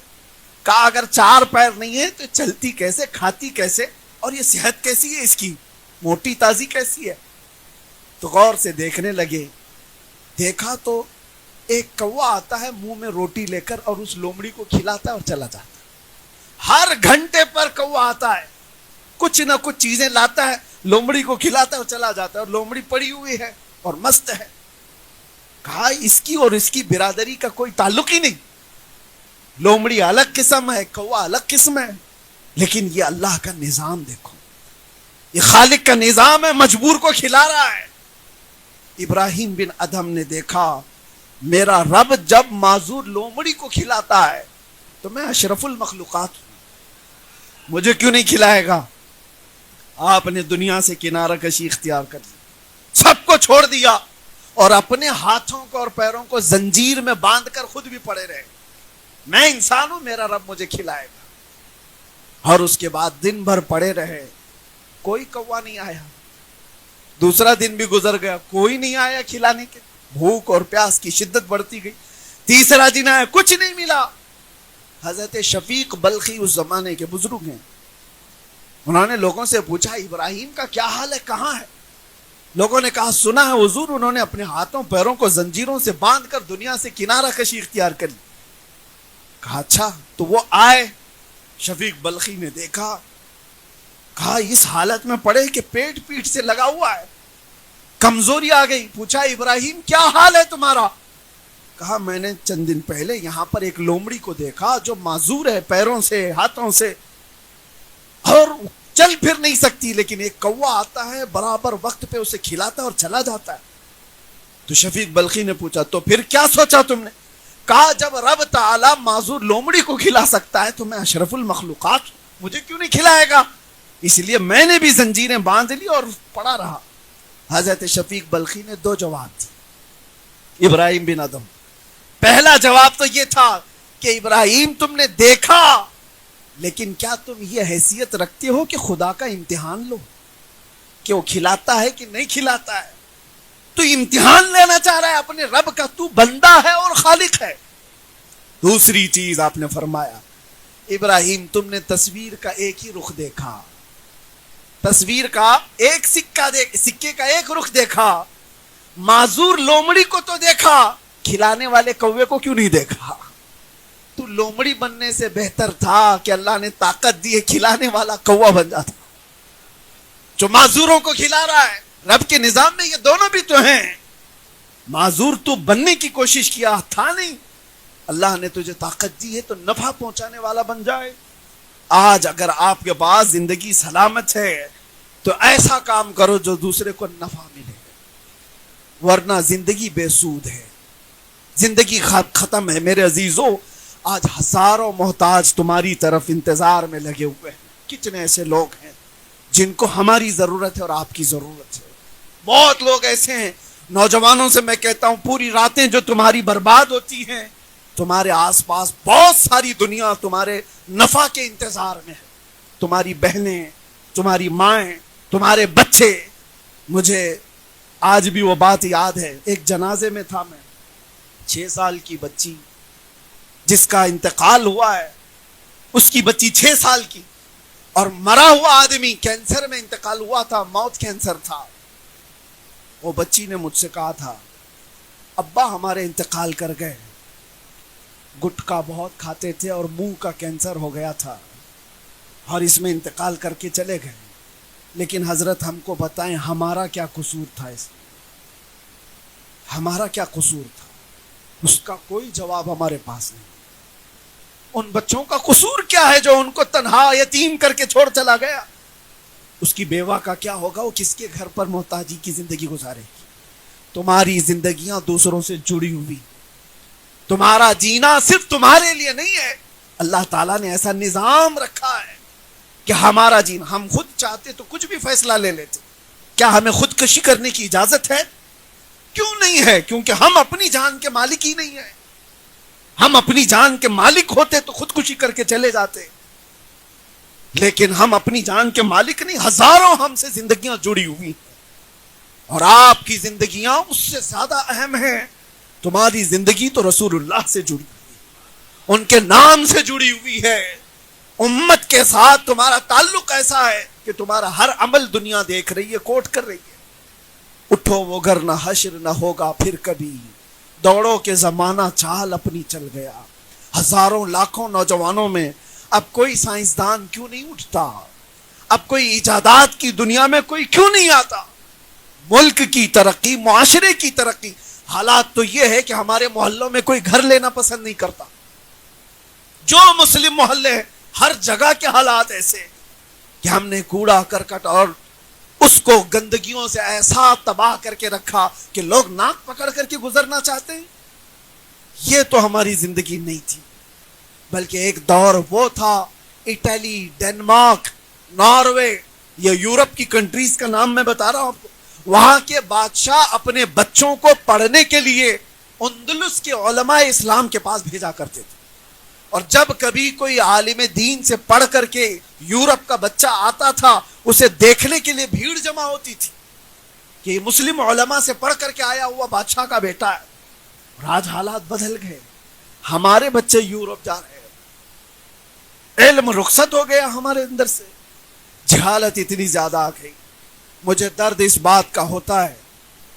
Speaker 1: کہا اگر چار پیر نہیں ہے تو چلتی کیسے، کھاتی کیسے، اور یہ صحت کیسی ہے اس کی، موٹی تازی کیسی ہے؟ تو غور سے دیکھنے لگے، دیکھا تو ایک کوا آتا ہے منہ میں روٹی لے کر اور اس لومڑی کو کھلاتا ہے اور چلا جاتا ہے۔ ہر گھنٹے پر کوا آتا ہے، کچھ نہ کچھ چیزیں لاتا ہے، لومڑی کو کھلاتا ہے اور چلا جاتا ہے، اور لومڑی پڑی ہوئی ہے اور مست ہے۔ کہا اس کی اور اس کی برادری کا کوئی تعلق ہی نہیں، لومڑی الگ قسم ہے، کوا الگ قسم ہے، لیکن یہ اللہ کا نظام دیکھو، یہ خالق کا نظام ہے، مجبور کو کھلا رہا ہے۔ ابراہیم بن ادھم نے دیکھا میرا رب جب معذور لومڑی کو کھلاتا ہے تو میں اشرف المخلوقات ہوں، مجھے کیوں نہیں کھلائے گا؟ آپ نے دنیا سے کنارہ کشی اختیار کر لی، سب کو چھوڑ دیا اور اپنے ہاتھوں کو اور پیروں کو زنجیر میں باندھ کر خود بھی پڑے رہے، میں انسان ہوں، میرا رب مجھے کھلائے گا۔ اور اس کے بعد دن بھر پڑے رہے، کوئی کوا نہیں آیا۔ دوسرا دن بھی گزر گیا، کوئی نہیں آیا کھلانے کے، بھوک اور پیاس کی شدت بڑھتی گئی۔ تیسرا دن آیا، کچھ نہیں ملا۔ حضرت شفیق بلخی اس زمانے کے بزرگ ہیں، انہوں نے لوگوں سے پوچھا ابراہیم کا کیا حال ہے، کہاں ہے؟ لوگوں نے کہا سنا ہے حضور انہوں نے اپنے ہاتھوں پیروں کو زنجیروں سے باندھ کر دنیا سے کنارہ کشی اختیار کر لی۔ کہا اچھا، تو وہ آئے، شفیق بلخی نے دیکھا، کہا اس حالت میں پڑے کہ پیٹ پیٹ سے لگا ہوا ہے، کمزوری آ گئی۔ پوچھا ابراہیم کیا حال ہے تمہارا؟ کہا میں نے چند دن پہلے یہاں پر ایک لومڑی کو دیکھا جو معذور ہے پیروں سے ہاتھوں سے اور چل پھر نہیں سکتی، لیکن ایک کوا آتا ہے برابر وقت پہ اسے کھلاتا ہے اور چلا جاتا ہے۔ تو شفیق بلخی نے پوچھا تو پھر کیا سوچا تم نے؟ کہا جب رب تعالی معذور لومڑی کو کھلا سکتا ہے تو میں اشرف المخلوقات ہوں، مجھے کیوں نہیں کھلائے گا؟ اس لیے میں نے بھی زنجیریں باندھ لی اور پڑا رہا۔ حضرت شفیق بلخی نے دو جواب دی ابراہیم بن ادھم۔ پہلا جواب تو یہ تھا کہ ابراہیم تم نے دیکھا، لیکن کیا تم یہ حیثیت رکھتے ہو کہ خدا کا امتحان لو کہ وہ کھلاتا ہے کہ نہیں کھلاتا ہے؟ تو امتحان لینا چاہ رہا ہے اپنے رب کا، تو بندہ ہے اور خالق ہے۔ دوسری چیز آپ نے فرمایا ابراہیم تم نے تصویر کا ایک ہی رخ دیکھا، تصویر کا ایک سکے کا ایک رخ دیکھا، معذور لومڑی کو تو دیکھا، کھلانے والے کوے کو کیوں نہیں دیکھا؟ تو لومڑی بننے سے بہتر تھا کہ اللہ نے طاقت دی ہے کھلانے والا کوا بن جاتا جو معذوروں کو کھلا رہا ہے۔ رب کے نظام میں یہ دونوں بھی تو ہیں، معذور تو بننے کی کوشش کیا تھا نہیں، اللہ نے تجھے طاقت دی ہے تو نفع پہنچانے والا بن جائے۔ آج اگر آپ کے پاس زندگی سلامت ہے تو ایسا کام کرو جو دوسرے کو نفع ملے، ورنہ زندگی بے سود ہے، زندگی ختم ہے۔ میرے عزیزو آج ہزاروں محتاج تمہاری طرف انتظار میں لگے ہوئے ہیں، کتنے ایسے لوگ ہیں جن کو ہماری ضرورت ہے اور آپ کی ضرورت ہے۔ بہت لوگ ایسے ہیں، نوجوانوں سے میں کہتا ہوں پوری راتیں جو تمہاری برباد ہوتی ہیں، تمہارے آس پاس بہت ساری دنیا تمہارے نفع کے انتظار میں ہے، تمہاری بہنیں، تمہاری مائیں، تمہارے بچے۔ مجھے آج بھی وہ بات یاد ہے، ایک جنازے میں تھا میں، 6 سال کی بچی جس کا انتقال ہوا ہے، اس کی بچی 6 سال کی، اور مرا ہوا آدمی کینسر میں انتقال ہوا تھا، موت کینسر تھا۔ وہ بچی نے مجھ سے کہا تھا ابا ہمارے انتقال کر گئے، گٹکا بہت کھاتے تھے اور منہ کا کینسر ہو گیا تھا اور اس میں انتقال کر کے چلے گئے، لیکن حضرت ہم کو بتائیں ہمارا کیا قصور تھا اس میں؟ ہمارا کیا قصور تھا؟ اس کا کوئی جواب ہمارے پاس نہیں۔ ان بچوں کا قصور کیا ہے جو ان کو تنہا یتیم کر کے چھوڑ چلا گیا؟ اس کی بیوہ کا کیا ہوگا؟ وہ کس کے گھر پر محتاجی کی زندگی گزارے گی؟ تمہاری زندگیاں دوسروں سے جڑی ہوئی، تمہارا جینا صرف تمہارے لیے نہیں ہے۔ اللہ تعالیٰ نے ایسا نظام رکھا ہے کہ ہمارا جینا، ہم خود چاہتے تو کچھ بھی فیصلہ لے لیتے۔ کیا ہمیں خودکشی کرنے کی اجازت ہے؟ کیوں نہیں ہے؟ کیونکہ ہم اپنی جان کے مالک ہی نہیں ہیں۔ ہم اپنی جان کے مالک ہوتے تو خودکشی کر کے چلے جاتے، لیکن ہم اپنی جان کے مالک نہیں۔ ہزاروں ہم سے زندگیاں جڑی ہوئی ہیں، اور آپ کی زندگیاں اس سے زیادہ اہم ہیں۔ تمہاری زندگی تو رسول اللہ سے جڑی ہوئی، ان کے نام سے جڑی ہوئی ہے۔ امت کے ساتھ تمہارا تعلق ایسا ہے کہ تمہارا ہر عمل دنیا دیکھ رہی ہے، کوٹ کر رہی ہے۔ اٹھو وہ گھر نہ حشر نہ ہوگا پھر کبھی، دوڑو کہ زمانہ چال اپنی چل گیا۔ ہزاروں لاکھوں نوجوانوں میں اب کوئی سائنسدان کیوں نہیں اٹھتا؟ اب کوئی ایجادات کی دنیا میں کوئی کیوں نہیں آتا؟ ملک کی ترقی، معاشرے کی ترقی، حالات تو یہ ہے کہ ہمارے محلوں میں کوئی گھر لینا پسند نہیں کرتا۔ جو مسلم محلے ہیں ہر جگہ کے حالات ایسے کہ ہم نے کوڑا کرکٹ اور اس کو گندگیوں سے ایسا تباہ کر کے رکھا کہ لوگ ناک پکڑ کر کے گزرنا چاہتے ہیں۔ یہ تو ہماری زندگی نہیں تھی، بلکہ ایک دور وہ تھا، اٹلی، ڈنمارک، ناروے، یہ یورپ کی کنٹریز کا نام میں بتا رہا ہوں آپ کو، وہاں کے بادشاہ اپنے بچوں کو پڑھنے کے لیے اندلس کے علماء اسلام کے پاس بھیجا کرتے تھے، اور جب کبھی کوئی عالم دین سے پڑھ کر کے یورپ کا بچہ آتا تھا، اسے دیکھنے کے لیے بھیڑ جمع ہوتی تھی کہ یہ مسلم علماء سے پڑھ کر کے آیا ہوا بادشاہ کا بیٹا ہے۔ اور آج حالات بدل گئے، ہمارے بچے یورپ جا رہے ہیں، علم رخصت ہو گیا ہمارے اندر سے، جہالت اتنی زیادہ آ گئی۔ مجھے درد اس بات کا ہوتا ہے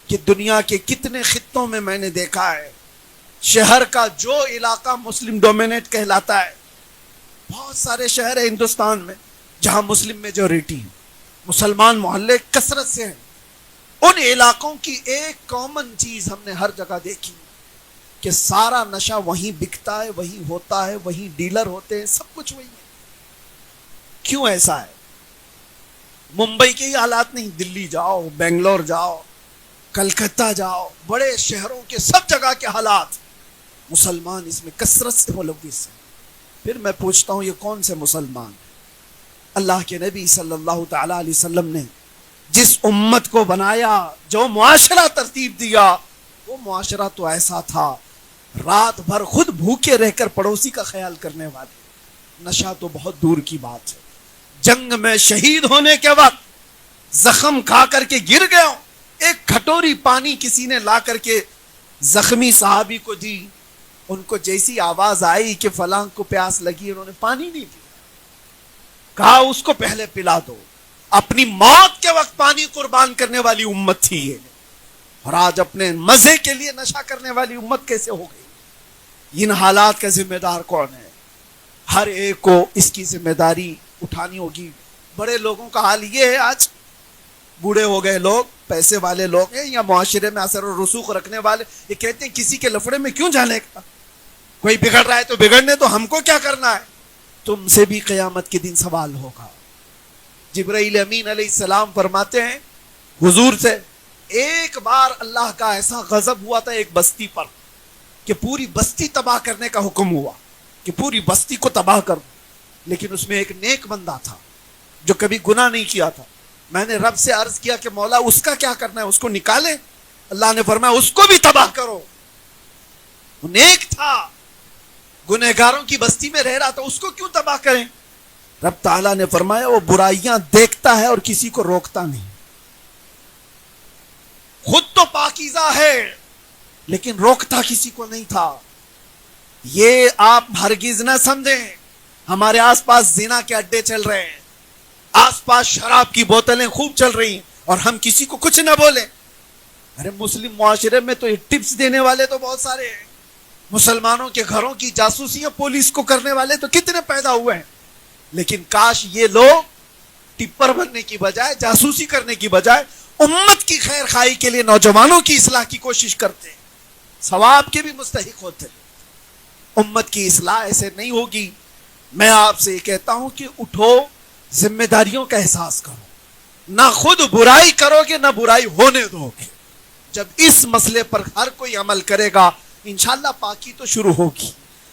Speaker 1: کہ دنیا کے کتنے خطوں میں میں نے دیکھا ہے، شہر کا جو علاقہ مسلم ڈومینیٹ کہلاتا ہے، بہت سارے شہر ہیں ہندوستان میں جہاں مسلم میجورٹی ہے، مسلمان محلے کثرت سے ہیں، ان علاقوں کی ایک کامن چیز ہم نے ہر جگہ دیکھی کہ سارا نشہ وہیں بکتا ہے، وہیں ہوتا ہے، وہیں ڈیلر ہوتے ہیں، سب کچھ وہی ہے۔ کیوں ایسا ہے؟ ممبئی کے ہی حالات نہیں، دلی جاؤ، بنگلور جاؤ، کلکتہ جاؤ، بڑے شہروں کے سب جگہ کے حالات، مسلمان اس میں کثرت سے ملوث ہیں۔ پھر میں پوچھتا ہوں یہ کون سے مسلمان؟ اللہ کے نبی صلی اللہ تعالی علیہ وسلم نے جس امت کو بنایا، جو معاشرہ ترتیب دیا، وہ معاشرہ تو ایسا تھا، رات بھر خود بھوکے رہ کر پڑوسی کا خیال کرنے والے، نشہ تو بہت دور کی بات ہے۔ جنگ میں شہید ہونے کے وقت زخم کھا کر کے گر گئے ہوں، ایک کھٹوری پانی کسی نے لا کر کے زخمی صحابی کو دی، ان کو جیسی آواز آئی کہ فلاں کو پیاس لگی، انہوں نے پانی نہیں دیا، کہا اس کو پہلے پلا دو۔ اپنی موت کے وقت پانی قربان کرنے والی امت تھی یہ، اور آج اپنے مزے کے لیے نشہ کرنے والی امت کیسے ہو گئی؟ ان حالات کا ذمہ دار کون ہے؟ ہر ایک کو اس کی ذمہ داری اٹھانی ہوگی۔ بڑے لوگوں کا حال یہ ہے، آج بوڑھے ہو گئے لوگ، پیسے والے لوگ ہیں یا معاشرے میں اثر و رسوخ رکھنے والے، یہ کہتے ہیں کسی کے لفڑے میں کیوں جانے کا، کوئی بگڑ رہا ہے تو بگڑنے تو ہم کو کیا کرنا ہے؟ تم سے بھی قیامت کے دن سوال ہوگا۔ جبرائیل امین علیہ السلام فرماتے ہیں حضور سے، ایک بار اللہ کا ایسا غضب ہوا تھا ایک بستی پر کہ پوری بستی تباہ کرنے کا حکم ہوا کہ پوری بستی کو تباہ کر دو، لیکن اس میں ایک نیک بندہ تھا جو کبھی گناہ نہیں کیا تھا۔ میں نے رب سے عرض کیا کہ مولا اس کا کیا کرنا ہے، اس کو نکالے؟ اللہ نے فرمایا اس کو بھی تباہ کرو، وہ نیک تھا، گنہگاروں کی بستی میں رہ رہا تھا، اس کو کیوں تباہ کریں؟ رب تعالیٰ نے فرمایا وہ برائیاں دیکھتا ہے اور کسی کو روکتا نہیں، خود تو پاکیزہ ہے لیکن روکتا کسی کو نہیں تھا۔ یہ آپ ہرگز نہ سمجھیں ہمارے آس پاس زنا کے اڈے چل رہے ہیں، آس پاس شراب کی بوتلیں خوب چل رہی ہیں اور ہم کسی کو کچھ نہ بولیں۔ ارے مسلم معاشرے میں تو ٹپس دینے والے تو بہت سارے ہیں، مسلمانوں کے گھروں کی جاسوسیاں پولیس کو کرنے والے تو کتنے پیدا ہوئے ہیں، لیکن کاش یہ لوگ ٹپر بننے کی بجائے، جاسوسی کرنے کی بجائے امت کی خیر خواہی کے لیے نوجوانوں کی اصلاح کی کوشش کرتے ہیں، ثواب کے بھی مستحق ہوتے ہیں۔ امت کی اصلاح ایسے نہیں ہوگی۔ میں آپ سے یہ کہتا ہوں کہ اٹھو، ذمہ داریوں کا احساس کرو، نہ خود برائی کرو گے نہ برائی ہونے دو گے۔ جب اس مسئلے پر ہر کوئی عمل کرے گا انشاءاللہ پاکی تو شروع ہوگی۔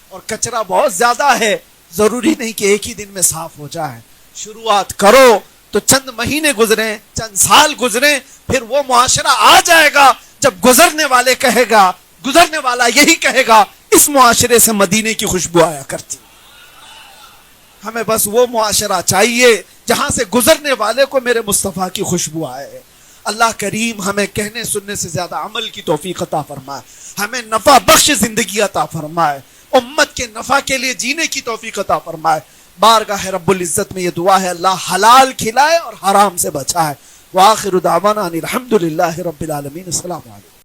Speaker 1: اور کچرا بہت زیادہ ہے، ضروری نہیں کہ ایک ہی دن میں صاف ہو جائے۔ شروعات کرو تو چند مہینے گزریں، چند سال گزریں، پھر وہ معاشرہ آ جائے گا جب گزرنے والا یہی کہے گا اس معاشرے سے مدینے کی خوشبو آیا کرتی۔ ہمیں بس وہ معاشرہ چاہیے جہاں سے گزرنے والے کو میرے مصطفیٰ کی خوشبو آئے۔ اللہ کریم ہمیں کہنے سننے سے زیادہ عمل کی توفیق عطا فرمائے، ہمیں نفع بخش زندگی عطا فرمائے، امت کے نفع کے لیے جینے کی توفیق عطا فرمائے۔ بارگاہ رب العزت میں یہ دعا ہے اللہ حلال کھلائے اور حرام سے بچائے۔ وآخر دعوانا ان الحمد للہ رب العالمین۔ السلام علیکم۔